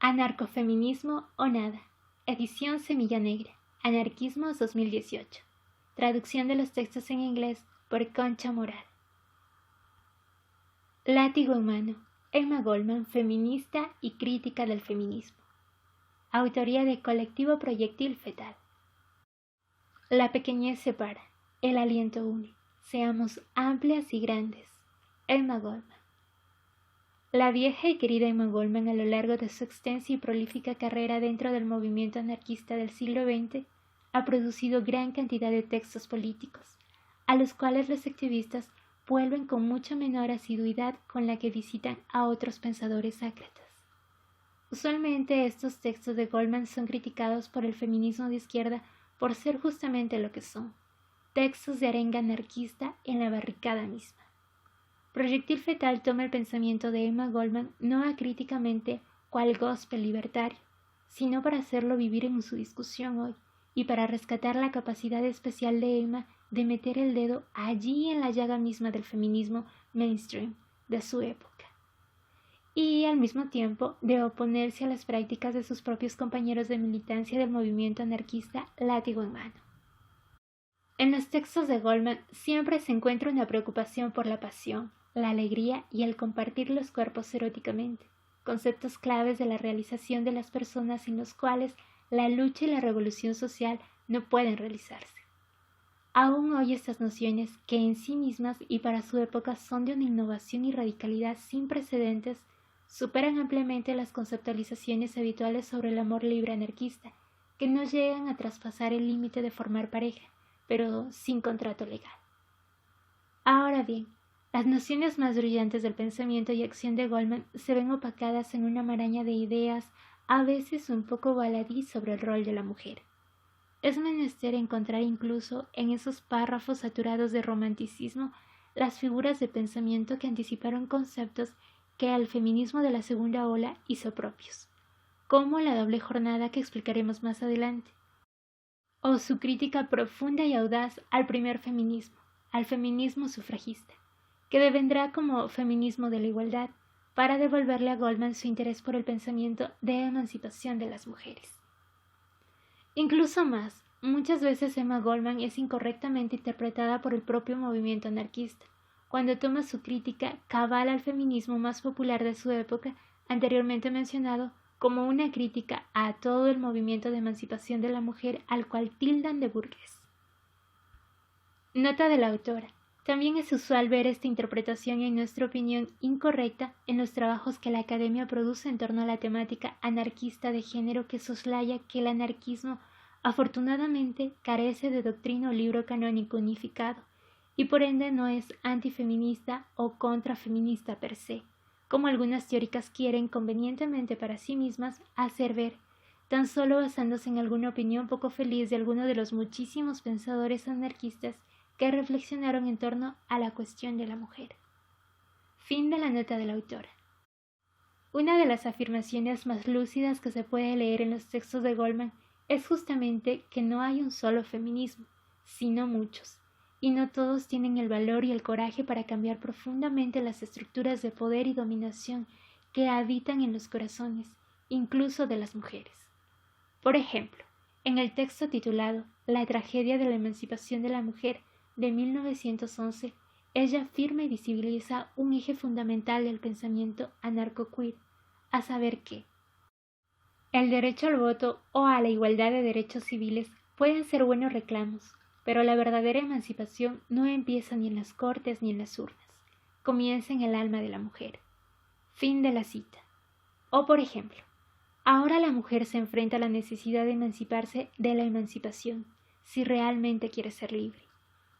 Anarcofeminismo o nada. Edición Semilla Negra. Anarquismos 2018. Traducción de los textos en inglés por Concha Moral. Látigo en mano. Emma Goldman, feminista y crítica del feminismo. Autoría de Colectivo Proyectil Fetal. La pequeñez separa, el aliento une. Seamos amplias y grandes. Emma Goldman. La vieja y querida Emma Goldman, a lo largo de su extensa y prolífica carrera dentro del movimiento anarquista del siglo XX, ha producido gran cantidad de textos políticos, a los cuales los activistas vuelven con mucha menor asiduidad con la que visitan a otros pensadores sácratas. Usualmente estos textos de Goldman son criticados por el feminismo de izquierda por ser justamente lo que son, textos de arenga anarquista en la barricada misma. Proyectil Fetal toma el pensamiento de Emma Goldman no acríticamente cual gospel libertario, sino para hacerlo vivir en su discusión hoy y para rescatar la capacidad especial de Emma de meter el dedo allí en la llaga misma del feminismo mainstream de su época y al mismo tiempo de oponerse a las prácticas de sus propios compañeros de militancia del movimiento anarquista látigo en mano. En los textos de Goldman siempre se encuentra una preocupación por la pasión, la alegría y el compartir los cuerpos eróticamente, conceptos claves de la realización de las personas sin los cuales la lucha y la revolución social no pueden realizarse. Aún hoy estas nociones, que en sí mismas y para su época son de una innovación y radicalidad sin precedentes, superan ampliamente las conceptualizaciones habituales sobre el amor libre anarquista, que no llegan a traspasar el límite de formar pareja, pero sin contrato legal. Ahora bien, las nociones más brillantes del pensamiento y acción de Goldman se ven opacadas en una maraña de ideas, a veces un poco baladí sobre el rol de la mujer. Es menester encontrar incluso en esos párrafos saturados de romanticismo las figuras de pensamiento que anticiparon conceptos que al feminismo de la segunda ola hizo propios, como la doble jornada que explicaremos más adelante, o su crítica profunda y audaz al primer feminismo, al feminismo sufragista, que devendrá como feminismo de la igualdad para devolverle a Goldman su interés por el pensamiento de emancipación de las mujeres. Incluso más, muchas veces Emma Goldman es incorrectamente interpretada por el propio movimiento anarquista, cuando toma su crítica cabal al feminismo más popular de su época, anteriormente mencionado, como una crítica a todo el movimiento de emancipación de la mujer al cual tildan de burgués. Nota de la autora. También es usual ver esta interpretación, en nuestra opinión incorrecta, en los trabajos que la academia produce en torno a la temática anarquista de género, que soslaya que el anarquismo afortunadamente carece de doctrina o libro canónico unificado y por ende no es antifeminista o contrafeminista per se, como algunas teóricas quieren convenientemente para sí mismas hacer ver, tan solo basándose en alguna opinión poco feliz de alguno de los muchísimos pensadores anarquistas que reflexionaron en torno a la cuestión de la mujer. Fin de la nota de la autora. Una de las afirmaciones más lúcidas que se puede leer en los textos de Goldman es justamente que no hay un solo feminismo, sino muchos, y no todos tienen el valor y el coraje para cambiar profundamente las estructuras de poder y dominación que habitan en los corazones, incluso de las mujeres. Por ejemplo, en el texto titulado La tragedia de la emancipación de la mujer, de 1911, ella afirma y visibiliza un eje fundamental del pensamiento anarco-queer, a saber que el derecho al voto o a la igualdad de derechos civiles pueden ser buenos reclamos, pero la verdadera emancipación no empieza ni en las cortes ni en las urnas, comienza en el alma de la mujer. Fin de la cita. O por ejemplo, ahora la mujer se enfrenta a la necesidad de emanciparse de la emancipación, si realmente quiere ser libre.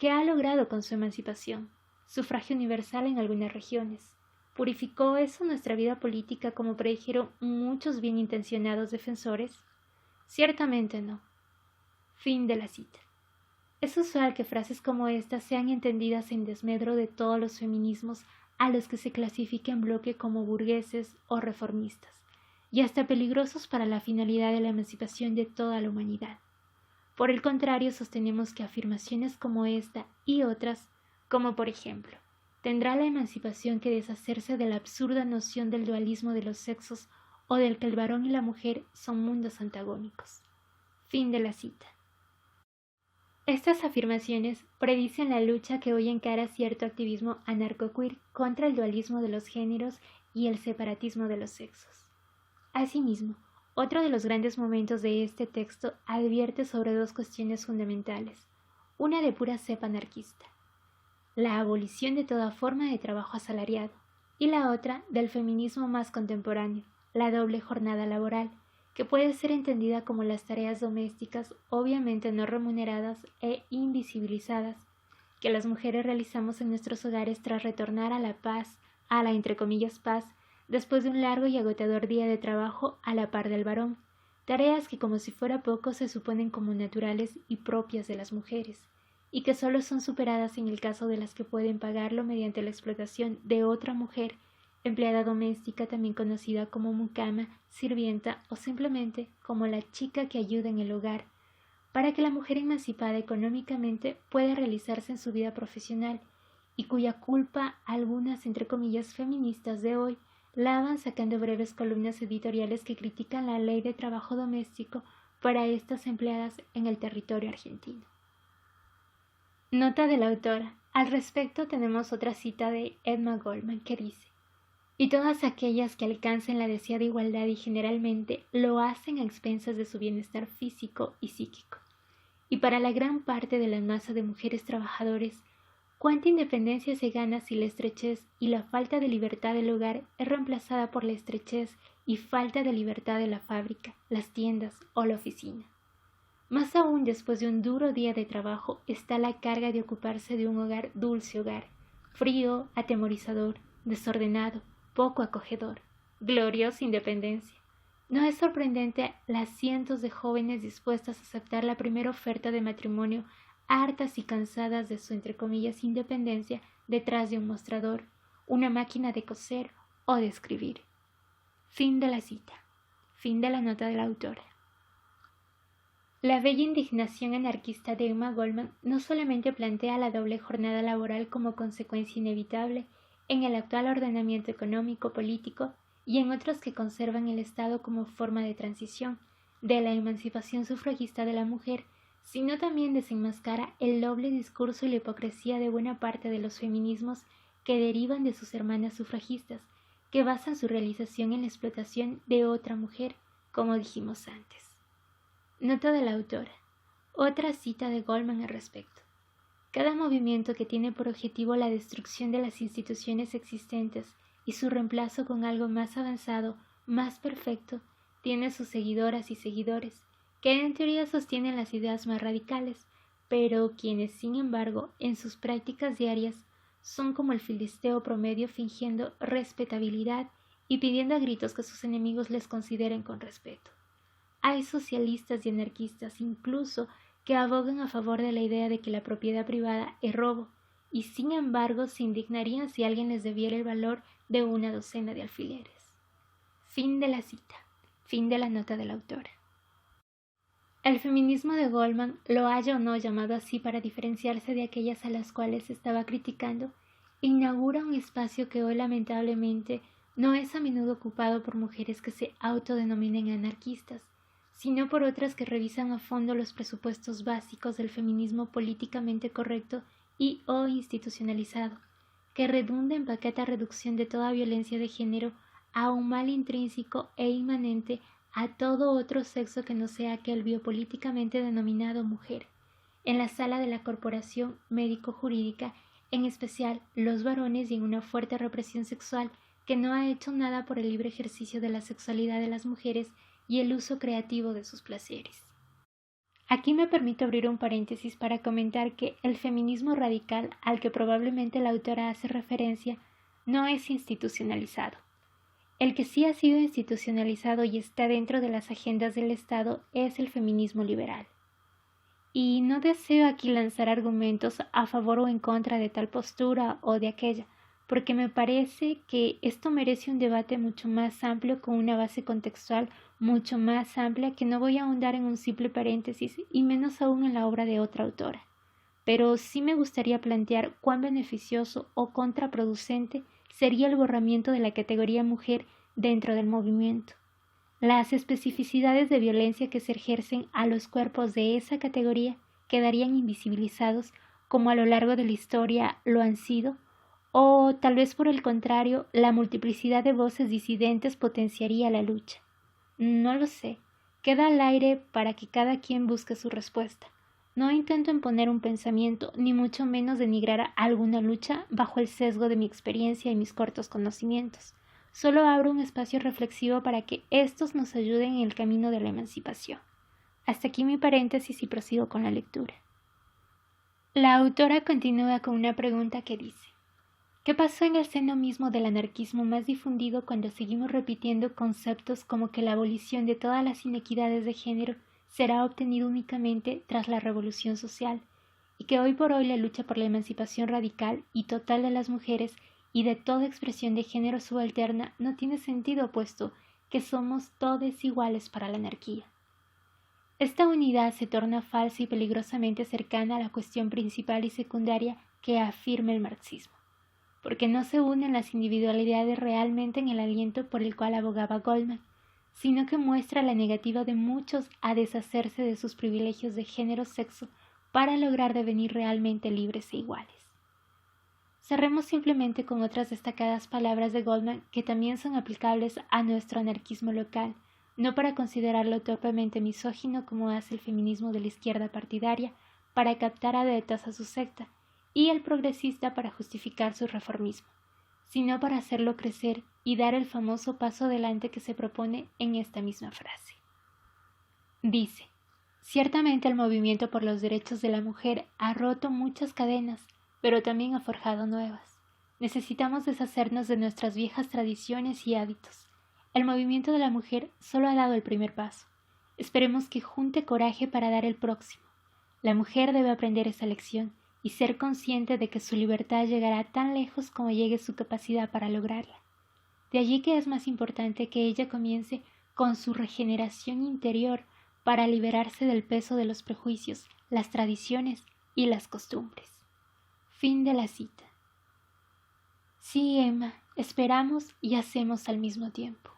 ¿Qué ha logrado con su emancipación? Sufragio universal en algunas regiones. ¿Purificó eso nuestra vida política como predijeron muchos bien intencionados defensores? Ciertamente no. Fin de la cita. Es usual que frases como estas sean entendidas en desmedro de todos los feminismos a los que se clasifica en bloque como burgueses o reformistas, y hasta peligrosos para la finalidad de la emancipación de toda la humanidad. Por el contrario, sostenemos que afirmaciones como esta y otras, como por ejemplo, tendrá la emancipación que deshacerse de la absurda noción del dualismo de los sexos o del que el varón y la mujer son mundos antagónicos. Fin de la cita. Estas afirmaciones predicen la lucha que hoy encara cierto activismo anarcoqueer contra el dualismo de los géneros y el separatismo de los sexos. Asimismo, otro de los grandes momentos de este texto advierte sobre dos cuestiones fundamentales, una de pura cepa anarquista, la abolición de toda forma de trabajo asalariado, y la otra del feminismo más contemporáneo, la doble jornada laboral, que puede ser entendida como las tareas domésticas obviamente no remuneradas e invisibilizadas que las mujeres realizamos en nuestros hogares tras retornar a la paz, a la entre comillas paz, después de un largo y agotador día de trabajo a la par del varón, tareas que como si fuera poco se suponen como naturales y propias de las mujeres, y que solo son superadas en el caso de las que pueden pagarlo mediante la explotación de otra mujer, empleada doméstica también conocida como mucama, sirvienta o simplemente como la chica que ayuda en el hogar, para que la mujer emancipada económicamente pueda realizarse en su vida profesional y cuya culpa algunas entre comillas feministas de hoy lavan sacando breves columnas editoriales que critican la ley de trabajo doméstico para estas empleadas en el territorio argentino. Nota de la autora. Al respecto tenemos otra cita de Emma Goldman que dice: y todas aquellas que alcancen la deseada igualdad y generalmente lo hacen a expensas de su bienestar físico y psíquico. Y para la gran parte de la masa de mujeres trabajadores, ¿cuánta independencia se gana si la estrechez y la falta de libertad del hogar es reemplazada por la estrechez y falta de libertad de la fábrica, las tiendas o la oficina? Más aún después de un duro día de trabajo está la carga de ocuparse de un hogar dulce hogar, frío, atemorizador, desordenado, poco acogedor, gloriosa independencia. No es sorprendente las cientos de jóvenes dispuestas a aceptar la primera oferta de matrimonio, hartas y cansadas de su entre comillas independencia detrás de un mostrador, una máquina de coser o de escribir. Fin de la cita. Fin de la nota de la autora. La bella indignación anarquista de Emma Goldman no solamente plantea la doble jornada laboral como consecuencia inevitable en el actual ordenamiento económico, político y en otros que conservan el Estado como forma de transición de la emancipación sufragista de la mujer, sino también desenmascara el doble discurso y la hipocresía de buena parte de los feminismos que derivan de sus hermanas sufragistas, que basan su realización en la explotación de otra mujer, como dijimos antes. Nota de la autora. Otra cita de Goldman al respecto. Cada movimiento que tiene por objetivo la destrucción de las instituciones existentes y su reemplazo con algo más avanzado, más perfecto, tiene sus seguidoras y seguidores, que en teoría sostienen las ideas más radicales, pero quienes, sin embargo, en sus prácticas diarias, son como el filisteo promedio fingiendo respetabilidad y pidiendo a gritos que sus enemigos les consideren con respeto. Hay socialistas y anarquistas incluso que abogan a favor de la idea de que la propiedad privada es robo, y sin embargo se indignarían si alguien les debiera el valor de una docena de alfileres. Fin de la cita. Fin de la nota de la autora. El feminismo de Goldman, lo haya o no llamado así para diferenciarse de aquellas a las cuales estaba criticando, inaugura un espacio que hoy lamentablemente no es a menudo ocupado por mujeres que se autodenominen anarquistas, sino por otras que revisan a fondo los presupuestos básicos del feminismo políticamente correcto y o institucionalizado, que redunda en pacata reducción de toda violencia de género a un mal intrínseco e inmanente a todo otro sexo que no sea aquel biopolíticamente denominado mujer, en la sala de la corporación médico-jurídica, en especial los varones y en una fuerte represión sexual que no ha hecho nada por el libre ejercicio de la sexualidad de las mujeres y el uso creativo de sus placeres. Aquí me permito abrir un paréntesis para comentar que el feminismo radical al que probablemente la autora hace referencia no es institucionalizado. El que sí ha sido institucionalizado y está dentro de las agendas del Estado es el feminismo liberal. Y no deseo aquí lanzar argumentos a favor o en contra de tal postura o de aquella, porque me parece que esto merece un debate mucho más amplio con una base contextual mucho más amplia que no voy a ahondar en un simple paréntesis y menos aún en la obra de otra autora. Pero sí me gustaría plantear cuán beneficioso o contraproducente sería el borramiento de la categoría mujer dentro del movimiento, las especificidades de violencia que se ejercen a los cuerpos de esa categoría quedarían invisibilizados como a lo largo de la historia lo han sido, o tal vez por el contrario, la multiplicidad de voces disidentes potenciaría la lucha. No lo sé, queda al aire para que cada quien busque su respuesta. No intento imponer un pensamiento, ni mucho menos denigrar alguna lucha bajo el sesgo de mi experiencia y mis cortos conocimientos. Solo abro un espacio reflexivo para que estos nos ayuden en el camino de la emancipación. Hasta aquí mi paréntesis y prosigo con la lectura. La autora continúa con una pregunta que dice: ¿qué pasó en el seno mismo del anarquismo más difundido cuando seguimos repitiendo conceptos como que la abolición de todas las inequidades de género será obtenida únicamente tras la revolución social, y que hoy por hoy la lucha por la emancipación radical y total de las mujeres y de toda expresión de género subalterna no tiene sentido, puesto que somos todos iguales para la anarquía? Esta unidad se torna falsa y peligrosamente cercana a la cuestión principal y secundaria que afirma el marxismo, porque no se unen las individualidades realmente en el aliento por el cual abogaba Goldman, sino que muestra la negativa de muchos a deshacerse de sus privilegios de género-sexo para lograr devenir realmente libres e iguales. Cerremos simplemente con otras destacadas palabras de Goldman que también son aplicables a nuestro anarquismo local, no para considerarlo torpemente misógino como hace el feminismo de la izquierda partidaria para captar adeptas a su secta, y el progresista para justificar su reformismo, sino para hacerlo crecer y dar el famoso paso adelante que se propone en esta misma frase. Dice: ciertamente el movimiento por los derechos de la mujer ha roto muchas cadenas, pero también ha forjado nuevas. Necesitamos deshacernos de nuestras viejas tradiciones y hábitos. El movimiento de la mujer solo ha dado el primer paso. Esperemos que junte coraje para dar el próximo. La mujer debe aprender esa lección y ser consciente de que su libertad llegará tan lejos como llegue su capacidad para lograrla. De allí que es más importante que ella comience con su regeneración interior para liberarse del peso de los prejuicios, las tradiciones y las costumbres. Fin de la cita. Sí, Emma, esperamos y hacemos al mismo tiempo.